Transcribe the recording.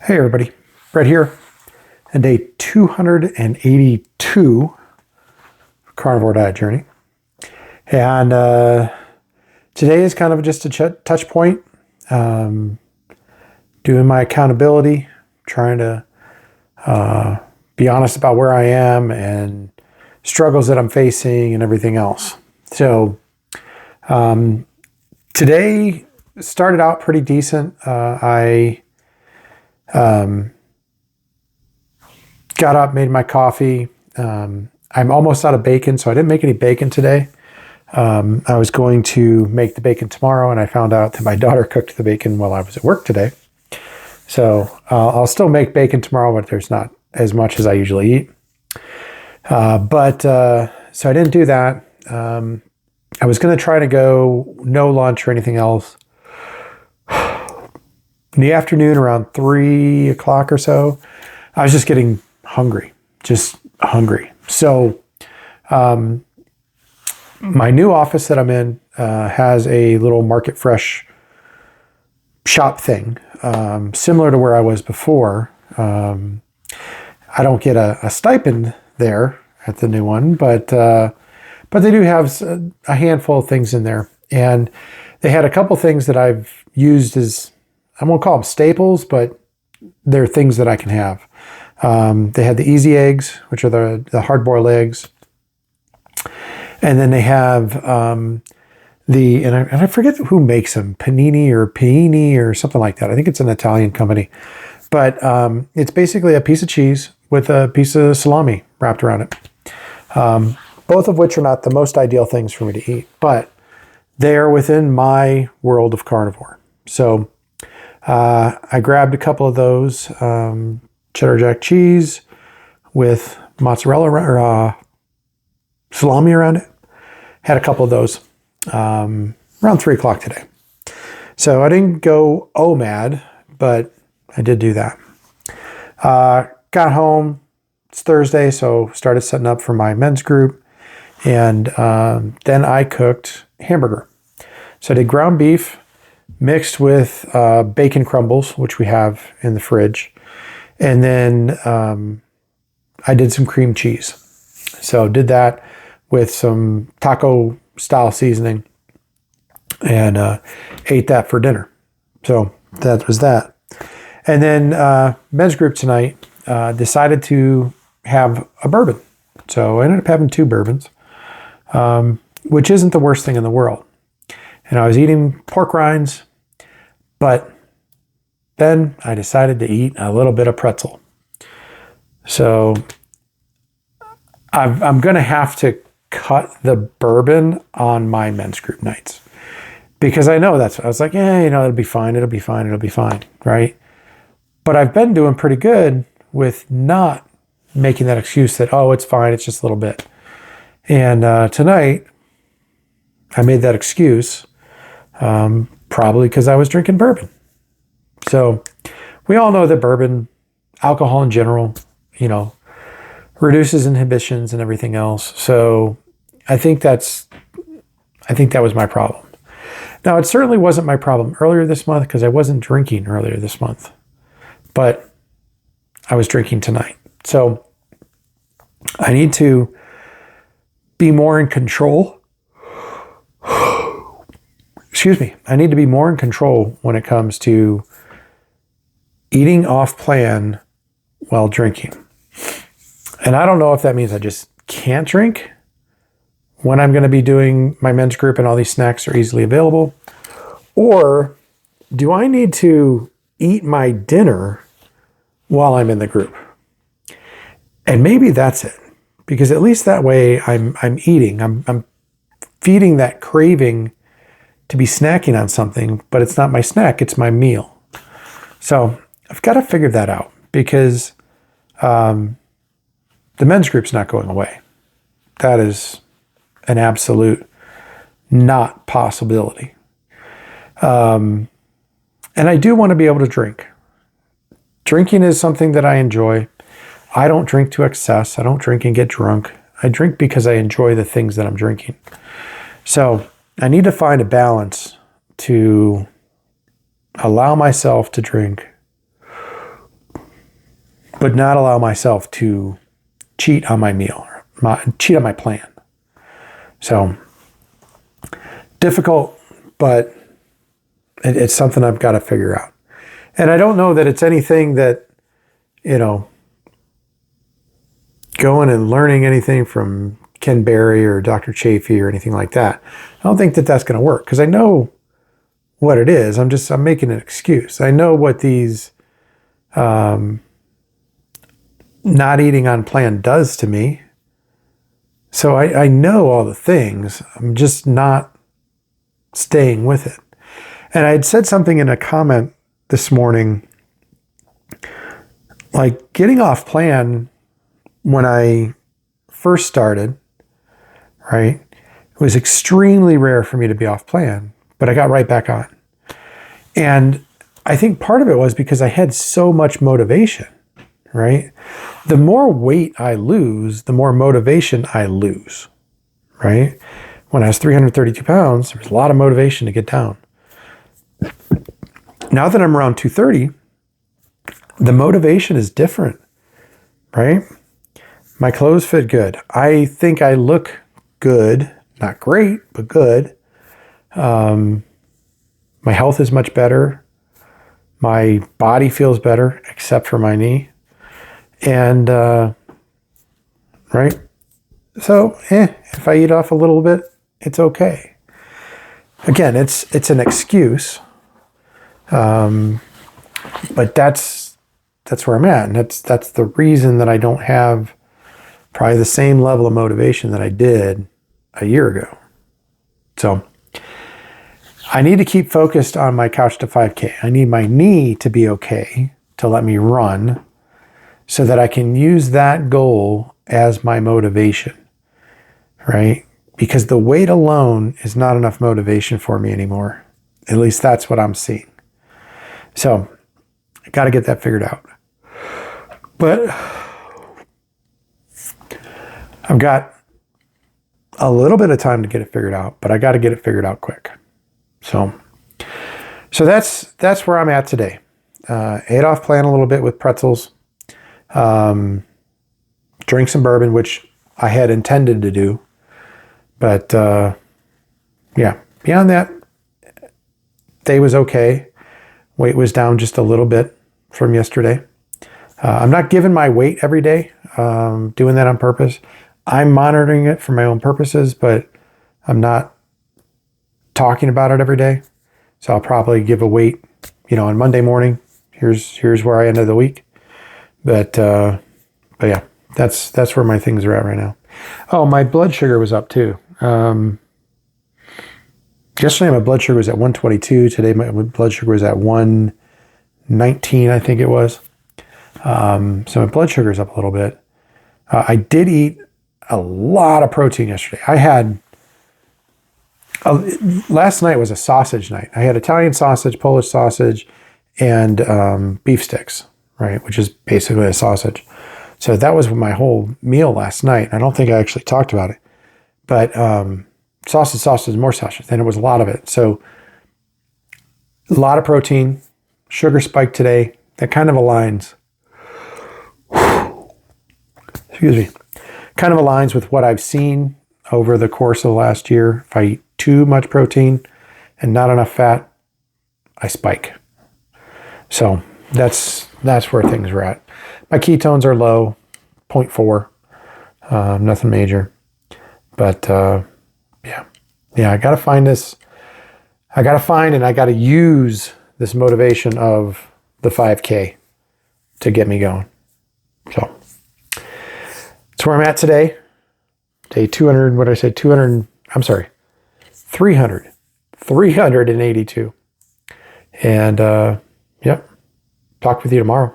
Hey everybody, Brett here, and day 282 Carnivore Diet journey. And today is kind of just a touch point, doing my accountability, trying to be honest about where I am and struggles that I'm facing and everything else. So today started out pretty decent. I got up, made my coffee. I'm almost out of bacon, so I didn't make any bacon today. I was going to make the bacon tomorrow, and I found out that my daughter cooked the bacon while I was at work today. So I'll still make bacon tomorrow, but there's not as much as I usually eat. So I didn't do that. I was going to try to go no lunch or anything else. In the afternoon, around 3 o'clock or so, I was just getting hungry, So my new office that I'm in has a little Market Fresh shop thing, similar to where I was before. I don't get a stipend there at the new one, but they do have a handful of things in there. And they had a couple things that I've used as, I won't call them staples, but they're things that I can have. They had the easy eggs, which are the hard-boiled eggs. And then they have and I forget who makes them, Panini or something like that. I think it's an Italian company. But it's basically a piece of cheese with a piece of salami wrapped around it. Both of which are not the most ideal things for me to eat, but they are within my world of carnivore. So I grabbed a couple of those, cheddar jack cheese with mozzarella or salami around it. Had a couple of those around 3 o'clock today. So I didn't go mad, but I did do that. Got home. It's Thursday, so started setting up for my men's group. And then I cooked hamburger. So I did ground beef mixed with bacon crumbles, which we have in the fridge. And then I did some cream cheese. So did that with some taco style seasoning and ate that for dinner. So that was that. And then men's group tonight decided to have a bourbon. So I ended up having 2 bourbons, which isn't the worst thing in the world. And I was eating pork rinds, but then I decided to eat a little bit of pretzel. So I'm going to have to cut the bourbon on my men's group nights because I know I was like, it'll be fine, right? But I've been doing pretty good with not making that excuse that, it's fine, it's just a little bit. And tonight, I made that excuse, probably because I was drinking bourbon. So we all know that bourbon, alcohol in general, reduces inhibitions and everything else. So I think that was my problem. Now, it certainly wasn't my problem earlier this month because I wasn't drinking earlier this month, but I was drinking tonight. So I need to be more in control. Excuse me. I need to be more in control when it comes to eating off plan while drinking. And I don't know if that means I just can't drink when I'm going to be doing my men's group and all these snacks are easily available, or do I need to eat my dinner while I'm in the group? And maybe that's it, because at least that way I'm eating, I'm feeding that craving to be snacking on something, but it's not my snack, it's my meal. So I've got to figure that out because the men's group's not going away. That is an absolute not possibility. And I do want to be able to drink. Drinking is something that I enjoy. I don't drink to excess. I don't drink and get drunk. I drink because I enjoy the things that I'm drinking. So I need to find a balance to allow myself to drink but not allow myself to cheat on my meal, cheat on my plan. So difficult, but it's something I've got to figure out. And I don't know that it's anything that, going and learning anything from Ken Berry or Dr. Chafee or anything like that. I don't think that that's going to work because I know what it is. I'm making an excuse. I know what these not eating on plan does to me. So I know all the things. I'm just not staying with it. And I had said something in a comment this morning, like getting off plan when I first started, right? It was extremely rare for me to be off plan, but I got right back on. And I think part of it was because I had so much motivation, right? The more weight I lose, the more motivation I lose, right? When I was 332 pounds, there was a lot of motivation to get down. Now that I'm around 230, the motivation is different, right? My clothes fit good. I think I look good, not great, but good. My health is much better. My body feels better, except for my knee. And, right? So, if I eat off a little bit, it's okay. Again, it's an excuse. But that's where I'm at. And that's the reason that I don't have probably the same level of motivation that I did a year ago. So I need to keep focused on my couch to 5K. I need my knee to be okay to let me run so that I can use that goal as my motivation, right? Because the weight alone is not enough motivation for me anymore. At least that's what I'm seeing. So I got to get that figured out. But I've got a little bit of time to get it figured out, but I got to get it figured out quick. So that's where I'm at today. Ate off plan a little bit with pretzels. Drank some bourbon, which I had intended to do. But yeah, beyond that, day was okay. Weight was down just a little bit from yesterday. I'm not giving my weight every day, doing that on purpose. I'm monitoring it for my own purposes, but I'm not talking about it every day. So I'll probably give a weight, on Monday morning. Here's where I ended the week. But yeah, that's where my things are at right now. Oh, my blood sugar was up too. Yesterday my blood sugar was at 122. Today my blood sugar was at 119, I think it was. So my blood sugar is up a little bit. I did eat a lot of protein yesterday. I had last night was a sausage night. I had Italian sausage, Polish sausage, and beef sticks, right? Which is basically a sausage. So that was my whole meal last night. I don't think I actually talked about it, but sausage, more sausage. And it was a lot of it. So a lot of protein, sugar spike today. That kind of aligns. Excuse me. Kind of aligns with what I've seen over the course of the last year. If I eat too much protein and not enough fat, I spike. So that's where things are at. My ketones are low, 0.4, nothing major. But yeah, I got to find this. I got to find and I got to use this motivation of the 5K to get me going. So that's where I'm at today. Day 200, what did I say? 382. And yep, talk with you tomorrow.